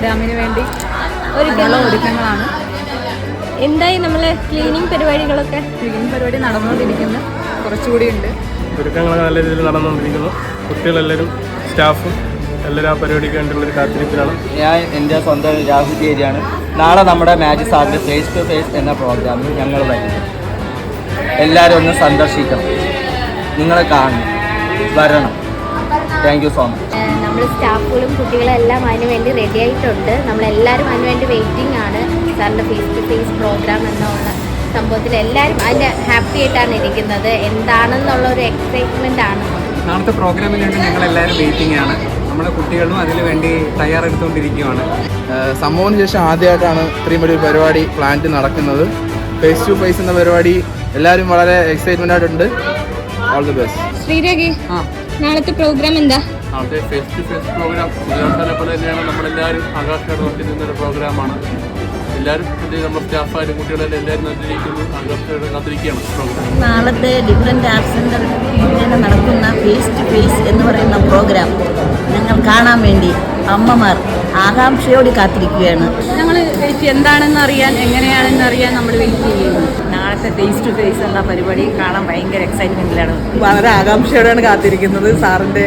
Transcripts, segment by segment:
പ്രോഗ്രാമിന് വേണ്ടി ഒരുക്കങ്ങളാണ്. എന്തായി നമ്മളെ ക്ലീനിങ് പരിപാടികളൊക്കെ? ക്ലീനിങ് പരിപാടി നടന്നുകൊണ്ടിരിക്കുന്നു, കുറച്ചുകൂടി ഉണ്ട്. ഒരുക്കങ്ങളൊക്കെ നല്ല രീതിയിൽ നടന്നുകൊണ്ടിരിക്കുന്നു. കുട്ടികളെല്ലാവരും സ്റ്റാഫും എല്ലാവരും ആ പരിപാടിക്ക് വേണ്ടിയുള്ളൊരു കാത്തിരിപ്പിലാണ്. ഞാൻ എൻ്റെ സ്വന്തം രാഹുലിയാണ്. നാളെ നമ്മുടെ മാജിക് സാറിൻ്റെ ഫേസ് ടു ഫേസ് എന്ന പ്രോഗ്രാമിൽ ഞങ്ങൾ വരും. എല്ലാവരും ഒന്ന് സന്ദർശിക്കണം, നിങ്ങളെ കാണണം, വരണം. Thank you so much. നമ്മൾ സ്റ്റാഫുകളും കുട്ടികളും എല്ലാം അതിന് വേണ്ടി റെഡി ആയിട്ടുണ്ട്. നമ്മളെല്ലാവരും അതിന് വേണ്ടി വെയിറ്റിംഗ് ആണ്. സാറിൻ്റെ ഫേസ് ടു ഫേസ് പ്രോഗ്രാം എന്നുള്ള സംഭവത്തിൽ എല്ലാവരും അതിൻ്റെ ഹാപ്പി ആയിട്ടാണ് ഇരിക്കുന്നത്. എന്താണെന്നുള്ള ഒരു എക്സൈറ്റ്മെൻ്റ് ആണ്. നാളത്തെ പ്രോഗ്രാമിന് വേണ്ടി ഞങ്ങളെല്ലാവരും വെയിറ്റിംഗ് ആണ്. നമ്മുടെ കുട്ടികളും അതിനു വേണ്ടി തയ്യാറെടുത്തുകൊണ്ടിരിക്കുകയാണ്. സംഭവത്തിന് ശേഷം ആദ്യമായിട്ടാണ് ഇത്രയും വലിയൊരു പരിപാടി പ്ലാന്റ് നടക്കുന്നത്. ഫേസ് ടു ഫേസ് എന്ന പരിപാടി എല്ലാവരും വളരെ എക്സൈറ്റ്മെൻ്റ് ആയിട്ടുണ്ട്. All the best. ശ്രീരേഖി, നാളത്തെ പ്രോഗ്രാം എന്താ? നാളത്തെ ഫേസ് ടു ഫേസ് പ്രോഗ്രാം ഉദ്ഘാടനം പോലെ തന്നെയാണ്. നമ്മളെല്ലാവരും ആകാംക്ഷയോടെ നോക്കിയിരുന്നൊരു പ്രോഗ്രാമാണ്. എല്ലാവരും നമ്മുടെ സ്റ്റാഫായാലും കുട്ടികളെല്ലാം എല്ലാവരും നന്ദിരിക്കുന്നു, ആകാംക്ഷയോടെ കാത്തിരിക്കുകയാണ് പ്രോഗ്രാം. നാളത്തെ ഡിഫറെൻ്റ് ആർട്സ് സെൻ്റർ നടക്കുന്ന ഫേസ് ടു ഫേസ് എന്ന് പറയുന്ന പ്രോഗ്രാം ഞങ്ങൾ കാണാൻ വേണ്ടി അമ്മമാർ ആകാംക്ഷയോടെ കാത്തിരിക്കുകയാണ്. ഞങ്ങൾ എന്താണെന്ന് അറിയാൻ, എങ്ങനെയാണെന്ന് അറിയാൻ നമ്മൾ വെയിറ്റ് ചെയ്യുന്നു. നാളത്തെ ഫേസ് ടു ഫേസ് എന്ന പരിപാടി കാണാൻ ഭയങ്കര എക്സൈറ്റ്മെൻറ്റിലാണ്. വളരെ ആകാംക്ഷയോടെയാണ് കാത്തിരിക്കുന്നത്. സാറിൻ്റെ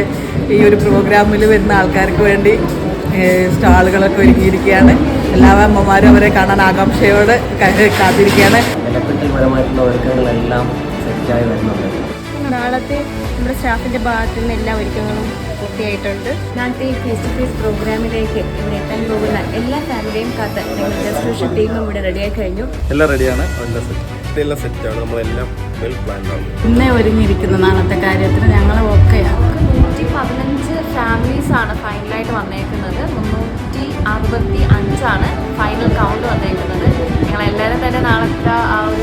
ഈ ഒരു പ്രോഗ്രാമിൽ വരുന്ന ആൾക്കാർക്ക് വേണ്ടി സ്റ്റാളുകളൊക്കെ ഒരുക്കിയിരിക്കുകയാണ്. എല്ലാ അമ്മമാരും അവരെ കാണാൻ ആകാംക്ഷയോടെ കാത്തിരിക്കുകയാണ്. ഇലക്ട്രിക്കൽപരമായിട്ടുള്ള ഒരുക്കങ്ങളെല്ലാം സെറ്റായി വരുന്നുണ്ട്. നാളത്തെ നമ്മുടെ സ്റ്റാഫിൻ്റെ ഭാഗത്തു നിന്ന് എല്ലാ ഒരുക്കങ്ങളും പൂർത്തിയായിട്ടുണ്ട്. നാളത്തെ ഈ ഫേസ് ടു ഫേസ് പ്രോഗ്രാമിലേക്ക് ഇവിടെ എത്താൻ പോകുന്ന എല്ലാ ഫാമിലിയും കാത്ത് ഞങ്ങൾ ഡെസ്റ്റിനേഷൻ ടീമും ഇവിടെ റെഡിയായി കഴിഞ്ഞു. എല്ലാം റെഡിയാണ്, എല്ലാം സെറ്റാണ്, നമ്മളെല്ലാം വെൽ പ്ലാൻഡാണ്. ഇന്നേ ഒരുങ്ങിയിരിക്കുന്നു നാളത്തെ കാര്യത്തിന്. ഞങ്ങൾ ഓക്കെയാണ്. 115 ഫാമിലീസാണ് ഫൈനലായിട്ട് വന്നേക്കുന്നത്. 365 ഫൈനൽ കൗണ്ട് വന്നേക്കുന്നത്. ഞങ്ങളെല്ലാവരും തന്നെ നാളത്തെ ആ ഒരു